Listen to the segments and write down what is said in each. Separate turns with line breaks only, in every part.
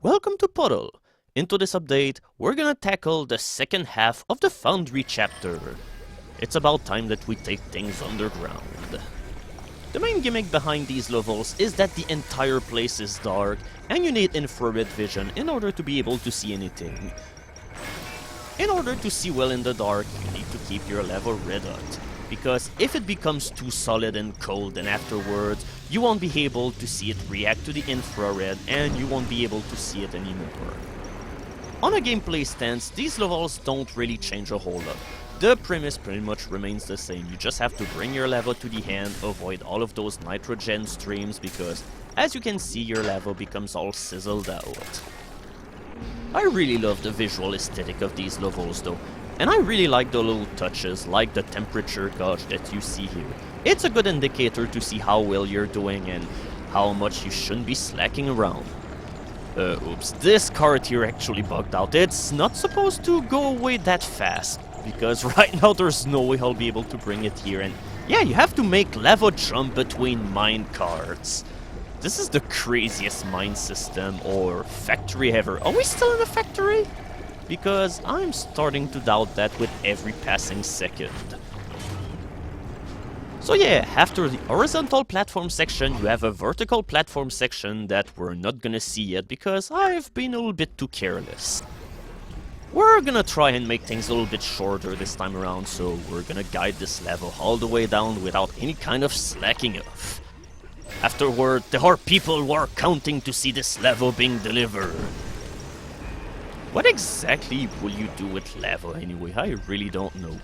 Welcome to Puddle. Into this update, we're gonna tackle the second half of the Foundry chapter. It's about time that we take things underground. The main gimmick behind these levels is that the entire place is dark and you need infrared vision in order to be able to see anything. In order to see well in the dark, you need to keep your level red hot, because if it becomes too solid and cold, then afterwards you won't be able to see it react to the infrared and you won't be able to see it anymore. On a gameplay stance, these levels don't really change a whole lot. The premise pretty much remains the same. You just have to bring your level to the hand, avoid all of those nitrogen streams, because as you can see, your level becomes all sizzled out. I really love the visual aesthetic of these levels though, and I really like the little touches like the temperature gauge that you see here. It's a good indicator to see how well you're doing and how much you shouldn't be slacking around. Oops, this card here actually bugged out. It's not supposed to go away that fast, because right now there's no way I'll be able to bring it here, and yeah, you have to make level jump between mine cards. This is the craziest mine system or factory ever. Are we still in a factory? Because I'm starting to doubt that with every passing second. So yeah, after the horizontal platform section, you have a vertical platform section that we're not gonna see yet because I've been a little bit too careless. We're gonna try and make things a little bit shorter this time around, so we're gonna guide this level all the way down without any kind of slacking off. Afterward, there are people who are counting to see this level being delivered. What exactly will you do with lava anyway? I really don't know.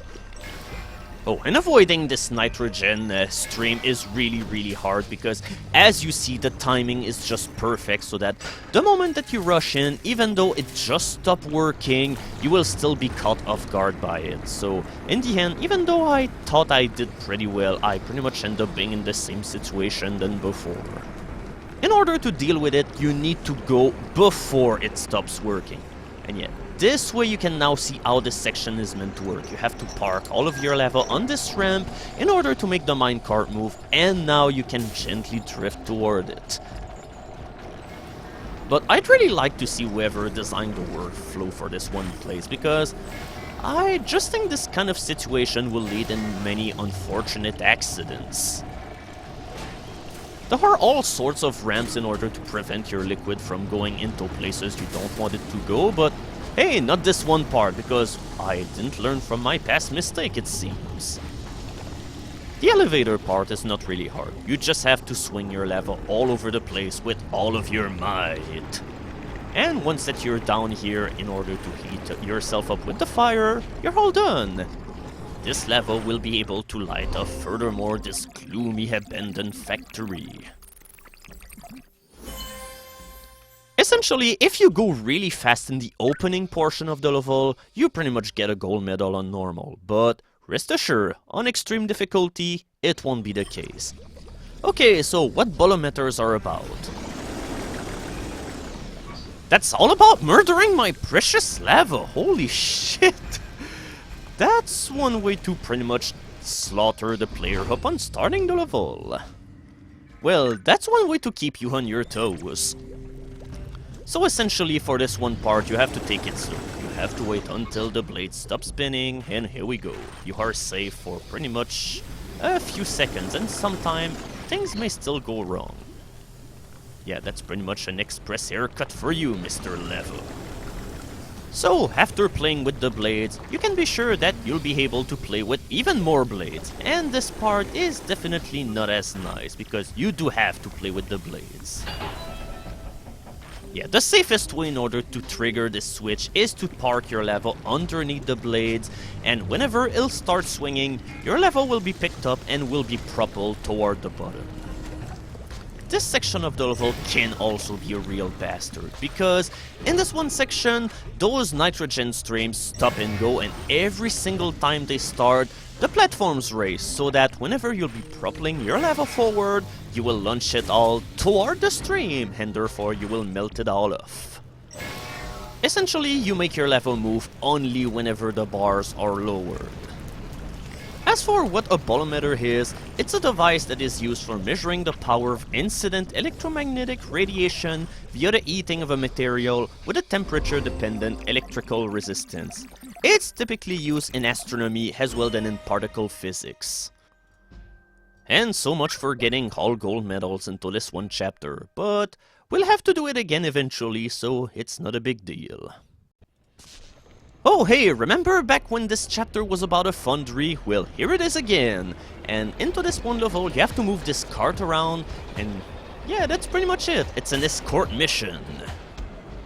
Oh, and avoiding this nitrogen stream is really hard because, as you see, the timing is just perfect so that the moment that you rush in, even though it just stopped working, you will still be caught off guard by it. So, in the end, even though I thought I did pretty well, I pretty much end up being in the same situation than before. In order to deal with it, you need to go before it stops working. And yet, this way you can now see how this section is meant to work. You have to park all of your level on this ramp in order to make the minecart move, and now you can gently drift toward it. But I'd really like to see whoever designed the workflow for this one place, because I just think this kind of situation will lead in many unfortunate accidents. There are all sorts of ramps in order to prevent your liquid from going into places you don't want it to go, but hey, not this one part, because I didn't learn from my past mistake, it seems. The elevator part is not really hard. You just have to swing your level all over the place with all of your might. And once that you're down here, in order to heat yourself up with the fire, you're all done. This level will be able to light up furthermore this gloomy abandoned factory. Essentially, if you go really fast in the opening portion of the level, you pretty much get a gold medal on normal, but rest assured, on extreme difficulty, it won't be the case. Okay, so what Bolometers are about? That's all about murdering my precious lava, holy shit! That's one way to pretty much slaughter the player upon starting the level. Well, that's one way to keep you on your toes. So essentially for this one part you have to take it slow. You have to wait until the blade stops spinning, and here we go. You are safe for pretty much a few seconds, and sometimes things may still go wrong. Yeah, that's pretty much an express haircut for you, Mr. Level. So, after playing with the blades, you can be sure that you'll be able to play with even more blades. And this part is definitely not as nice, because you do have to play with the blades. Yeah, the safest way in order to trigger this switch is to park your level underneath the blades, and whenever it'll start swinging, your level will be picked up and will be propelled toward the bottom. This section of the level can also be a real bastard, because in this one section, those nitrogen streams stop and go, and every single time they start, the platforms race, so that whenever you'll be propelling your level forward, you will launch it all toward the stream, and therefore you will melt it all off. Essentially, you make your level move only whenever the bars are lowered. As for what a bolometer is, it's a device that is used for measuring the power of incident electromagnetic radiation via the heating of a material with a temperature-dependent electrical resistance. It's typically used in astronomy as well as in particle physics. And so much for getting all gold medals into this one chapter, but we'll have to do it again eventually, so it's not a big deal. Oh hey, remember back when this chapter was about a Foundry? Well, here it is again. And into this one level, you have to move this cart around, and yeah, that's pretty much it. It's an escort mission.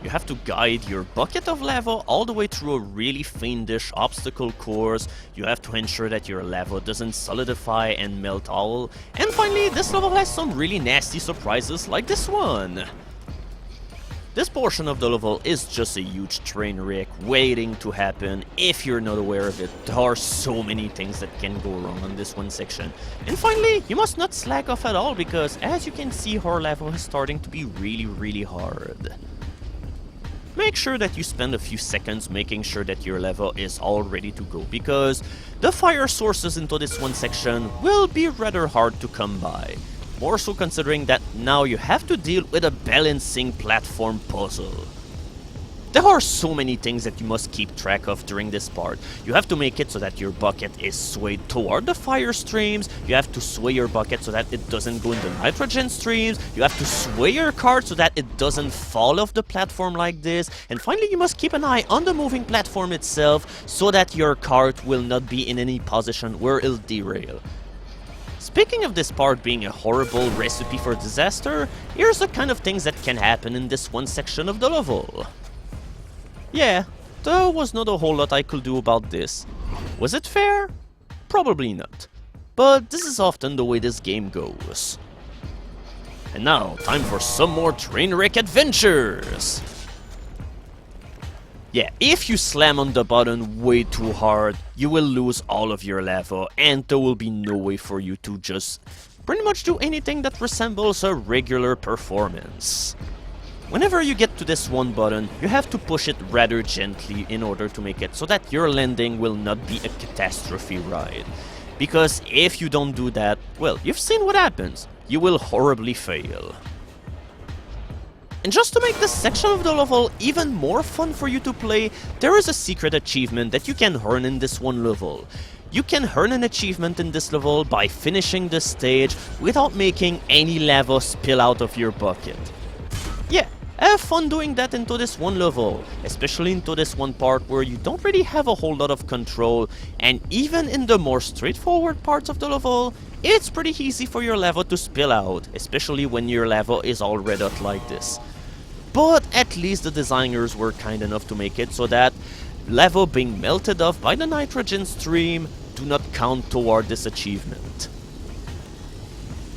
You have to guide your bucket of lava all the way through a really fiendish obstacle course. You have to ensure that your lava doesn't solidify and melt all. And finally, this level has some really nasty surprises like this one. This portion of the level is just a huge train wreck waiting to happen if you're not aware of it. There are so many things that can go wrong on this one section. And finally, you must not slack off at all because as you can see, our level is starting to be really hard. Make sure that you spend a few seconds making sure that your level is all ready to go because the fire sources into this one section will be rather hard to come by. More so considering that now you have to deal with a balancing platform puzzle. There are so many things that you must keep track of during this part. You have to make it so that your bucket is swayed toward the fire streams. You have to sway your bucket so that it doesn't go into nitrogen streams. You have to sway your cart so that it doesn't fall off the platform like this. And finally, you must keep an eye on the moving platform itself so that your cart will not be in any position where it'll derail. Speaking of this part being a horrible recipe for disaster, here's the kind of things that can happen in this one section of the level. Yeah, there was not a whole lot I could do about this. Was it fair? Probably not. But this is often the way this game goes. And now, time for some more train wreck adventures! Yeah, if you slam on the button way too hard, you will lose all of your lava and there will be no way for you to just pretty much do anything that resembles a regular performance. Whenever you get to this one button, you have to push it rather gently in order to make it so that your landing will not be a catastrophe ride. Because if you don't do that, well, you've seen what happens. You will horribly fail. And just to make this section of the level even more fun for you to play, there is a secret achievement that you can earn in this one level. You can earn an achievement in this level by finishing the stage without making any lava spill out of your bucket. Yeah, have fun doing that into this one level, especially into this one part where you don't really have a whole lot of control, and even in the more straightforward parts of the level, it's pretty easy for your lava to spill out, especially when your lava is all red hot like this. But at least the designers were kind enough to make it so that lava being melted off by the nitrogen stream do not count toward this achievement.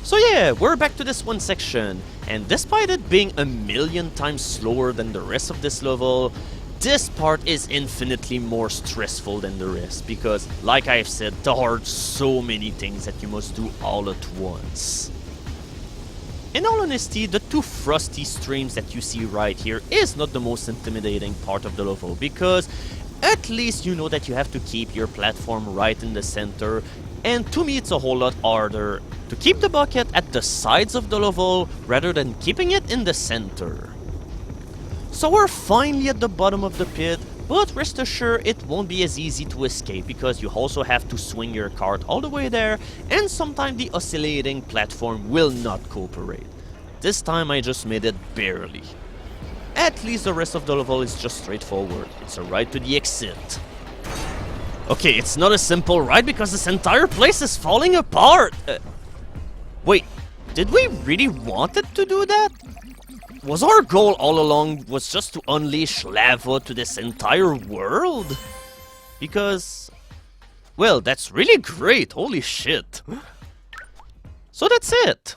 So yeah, we're back to this one section, and despite it being a million times slower than the rest of this level, this part is infinitely more stressful than the rest because, like I've said, there are so many things that you must do all at once. In all honesty, the two frosty streams that you see right here is not the most intimidating part of the level because at least you know that you have to keep your platform right in the center, and to me it's a whole lot harder to keep the bucket at the sides of the level rather than keeping it in the center. So we're finally at the bottom of the pit, but rest assured it won't be as easy to escape because you also have to swing your cart all the way there, and sometimes the oscillating platform will not cooperate. This time I just made it barely. At least the rest of the level is just straightforward. It's a ride to the exit. Okay, it's not a simple ride because this entire place is falling apart! Wait, did we really want it to do that? Was our goal all along was just to unleash lava to this entire world? Because, well, that's really great, holy shit. So that's it.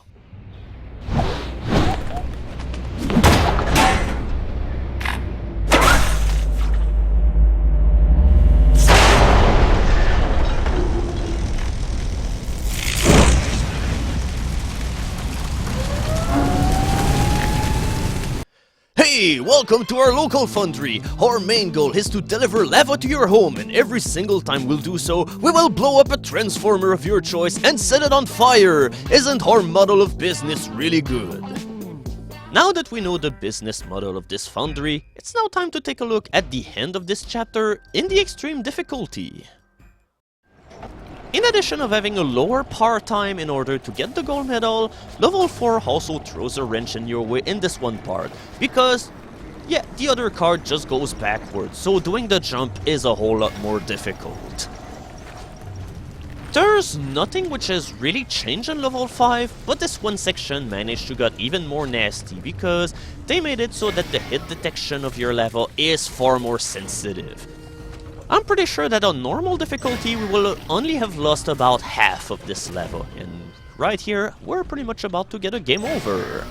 Hey, welcome to our local Foundry. Our main goal is to deliver lava to your home, and every single time we'll do so, we will blow up a transformer of your choice and set it on fire. Isn't our model of business really good? Now that we know the business model of this Foundry, it's now time to take a look at the end of this chapter in the extreme difficulty. In addition of having a lower power time in order to get the gold medal, level 4 also throws a wrench in your way in this one part, because, yeah, the other card just goes backwards, so doing the jump is a whole lot more difficult. There's nothing which has really changed in level 5, but this one section managed to get even more nasty because they made it so that the hit detection of your level is far more sensitive. I'm pretty sure that on normal difficulty we will only have lost about half of this level, and right here we're pretty much about to get a game over.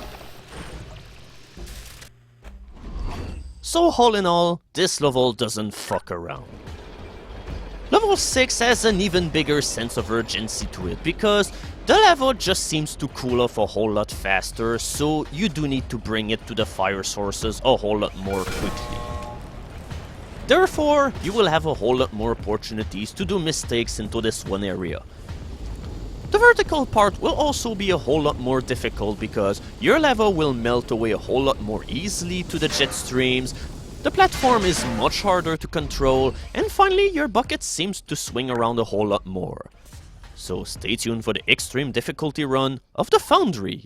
So all in all, this level doesn't fuck around. Level 6 has an even bigger sense of urgency to it, because the lava just seems to cool off a whole lot faster, so you do need to bring it to the fire sources a whole lot more quickly. Therefore, you will have a whole lot more opportunities to do mistakes into this one area. The vertical part will also be a whole lot more difficult because your lava will melt away a whole lot more easily to the jet streams, the platform is much harder to control, and finally your bucket seems to swing around a whole lot more. So stay tuned for the extreme difficulty run of the Foundry.